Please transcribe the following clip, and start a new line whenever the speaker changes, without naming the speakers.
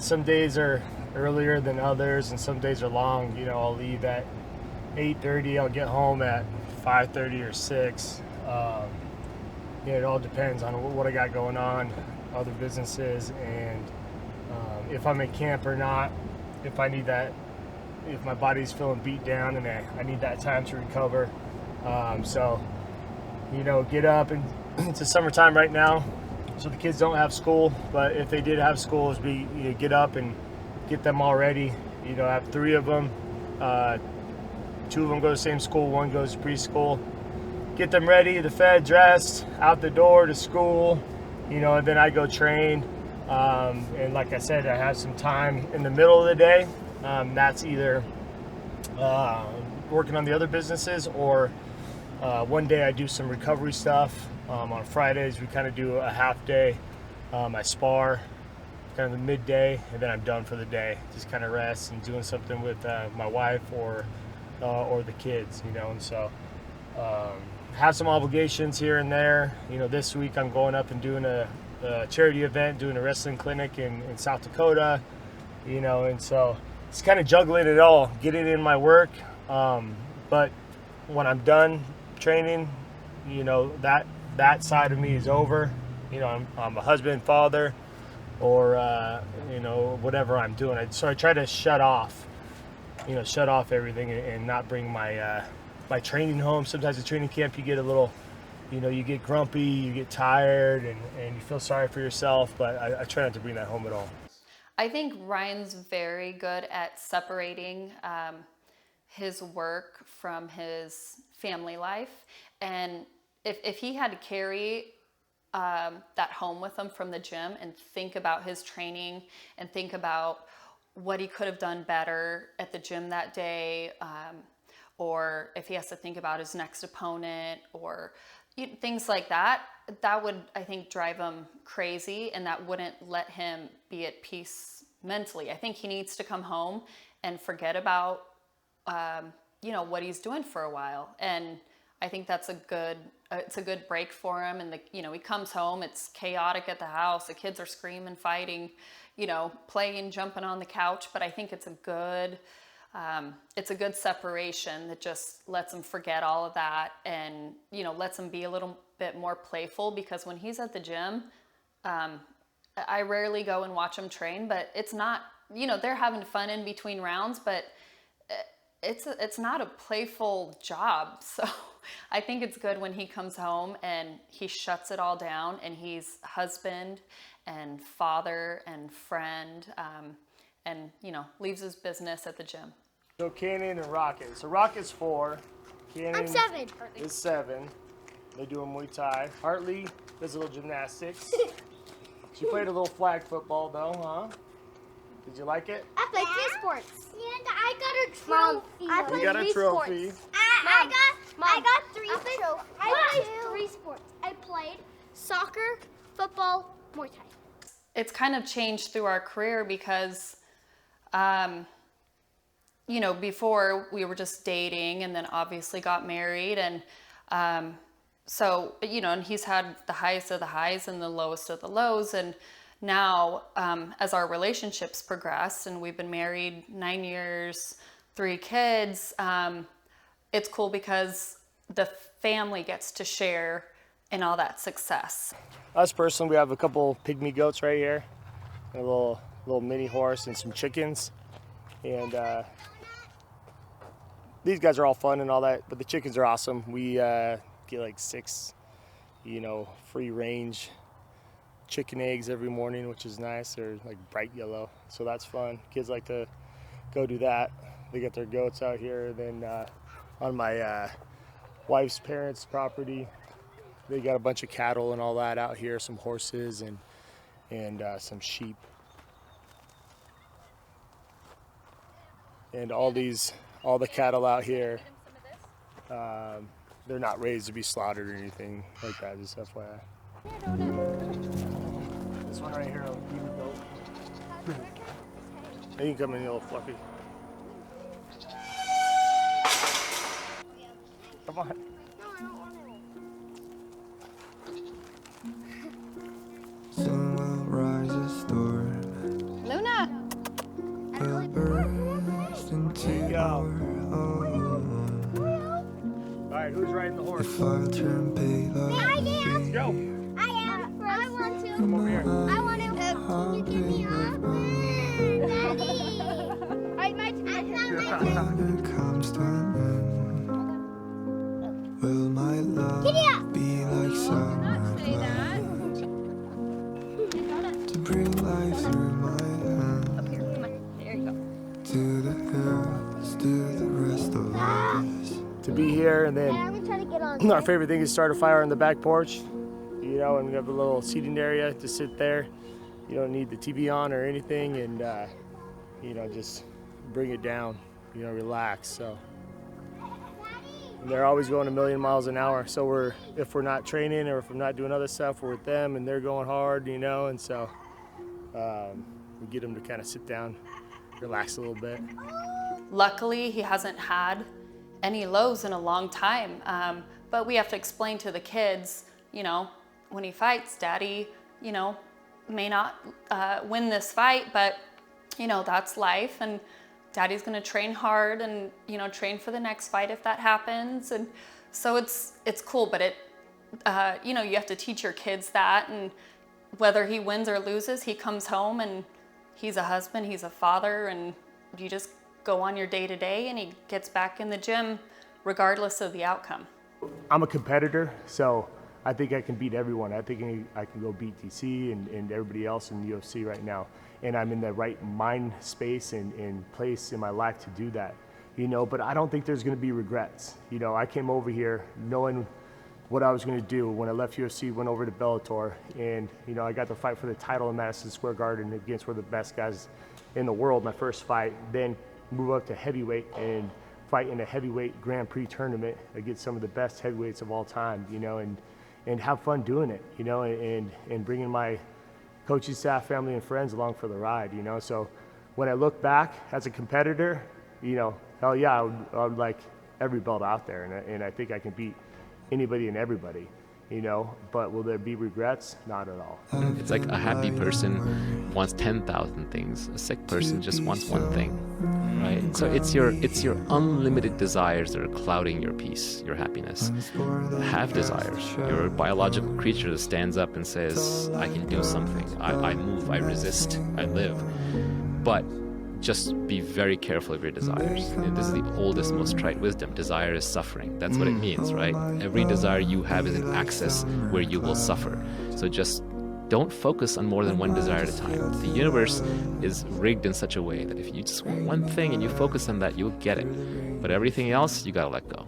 some days are earlier than others, and some days are long. You know, I'll leave at 8:30. I'll get home at 5:30 or 6. Yeah, it all depends on what I got going on, other businesses, and if I'm in camp or not. If I need that, if my body's feeling beat down and I need that time to recover. So, you know, get up, and it's summertime right now, so the kids don't have school. But if they did have school, get up and get them all ready. You know, I have 3 of them. 2 of them go to the same school, 1 goes to preschool. Get them ready, the fed, dressed, out the door to school, you know, and then I go train. And like I said, I have some time in the middle of the day. That's either working on the other businesses, or one day I do some recovery stuff. On Fridays, we kind of do a half day. I spar kind of the midday, and then I'm done for the day. Just kind of rest and doing something with my wife or the kids, you know. And so have some obligations here and there. You know, this week I'm going up and doing a charity event, doing a wrestling clinic in South Dakota, you know. And so it's kind of juggling it all, getting in my work. But when I'm done training, you know, that side of me is over. You know, I'm a husband, father, or you know, whatever I'm doing. So I try to shut off everything and not bring my my training home. Sometimes at training camp you get a little, you know, you get grumpy, you get tired, and you feel sorry for yourself, but I try not to bring that home at all.
I think Ryan's very good at separating his work from his family life. And if he had to carry that home with him from the gym and think about his training and think about what he could have done better at the gym that day, or if he has to think about his next opponent or things like that, that would, I think, drive him crazy, and that wouldn't let him be at peace mentally. I think he needs to come home and forget about, you know, what he's doing for a while. And I think that's it's a good break for him. And you know, he comes home, it's chaotic at the house. The kids are screaming, fighting, you know, playing, jumping on the couch. But I think it's a good separation that just lets him forget all of that, and, you know, lets him be a little bit more playful. Because when he's at the gym, I rarely go and watch him train, but it's not, you know, they're having fun in between rounds, but it's not a playful job. So I think it's good when he comes home and he shuts it all down, and he's husband and father and friend, and, you know, leaves his business at the gym.
So Canyon and Rocket. So Rocket's 4. Canyon
I'm 7.
is 7. They do a Muay Thai. Hartley does a little gymnastics. She played a little flag football though, huh? Did you like it?
I played 3 sports. And I got a trophy.
I played 3 trophy.
I got 3 trophies. I played 3 sports. I played soccer, football, Muay Thai.
It's kind of changed through our career because, you know, before we were just dating, and then obviously got married. And so, you know, and he's had the highest of the highs and the lowest of the lows. And now, as our relationships progress, and we've been married 9 years, 3 kids, it's cool because the family gets to share in all that success.
Us personally, we have a couple pygmy goats right here, a little mini horse, and some chickens. And these guys are all fun and all that, but the chickens are awesome. We get like 6, you know, free range chicken eggs every morning, which is nice. They're like bright yellow, so that's fun. Kids like to go do that. They get their goats out here. Then on my wife's parents' property, they got a bunch of cattle and all that out here, some horses and some sheep. And all the cattle out here, they're not raised to be slaughtered or anything like that, just FYI. This one right here, I'll give you goat. You can come in, you little fluffy. Come on.
Soon will rise a storm.
Luna!
will burst into our own.
All right, who's riding the horse?
If I turn pale like
Let's go.
I want to.
Come over here.
I want to. Can you get me off? Daddy.
when it comes to an end, will my love be like summer to bring life through my hand to the hills, to the rest of us.
To be here, and then
I'm gonna try to get on.
our favorite thing is start a fire on the back porch, you know, and we have a little seating area to sit there. You don't need the TV on or anything, and you know, just bring it down, you know, relax. So and they're always going a million miles an hour, so if we're not training or if we're not doing other stuff, we're with them and they're going hard, you know, and so we get them to kind of sit down, relax a little bit.
Luckily, he hasn't had any lows in a long time, but we have to explain to the kids, you know, when he fights, Daddy, you know, may not win this fight, but, you know, that's life, and Daddy's gonna train hard and, you know, train for the next fight if that happens. And so it's cool, but you know, you have to teach your kids that, and whether he wins or loses, he comes home and he's a husband, he's a father, and you just go on your day-to-day, and he gets back in the gym regardless of the outcome.
I'm a competitor, so I think I can beat everyone. I think I can go beat DC and everybody else in the UFC right now. And I'm in the right mind space and place in my life to do that, you know, but I don't think there's gonna be regrets. You know, I came over here knowing what I was gonna do. When I left UFC, went over to Bellator, and, you know, I got to fight for the title in Madison Square Garden against one of the best guys in the world, my first fight, then move up to heavyweight and fight in a heavyweight Grand Prix tournament against some of the best heavyweights of all time, you know, and have fun doing it, you know, and bringing my coaching staff, family, and friends along for the ride, you know. So when I look back as a competitor, you know, hell yeah, I would like every belt out there, and I think I can beat anybody and everybody, you know. But will there be regrets? Not at all.
It's like a happy person wants 10,000 things. A sick person just wants one thing, right? So it's your unlimited desires that are clouding your peace, your happiness. Have desires. You're a biological creature that stands up and says, I can do something. I move, I resist, I live. But just be very careful of your desires. And this is the oldest, most trite wisdom. Desire is suffering. That's what it means, right? Every desire you have is an access where you will suffer. So just don't focus on more than one desire at a time. The universe is rigged in such a way that if you just want one thing and you focus on that, you'll get it. But everything else, you gotta let go.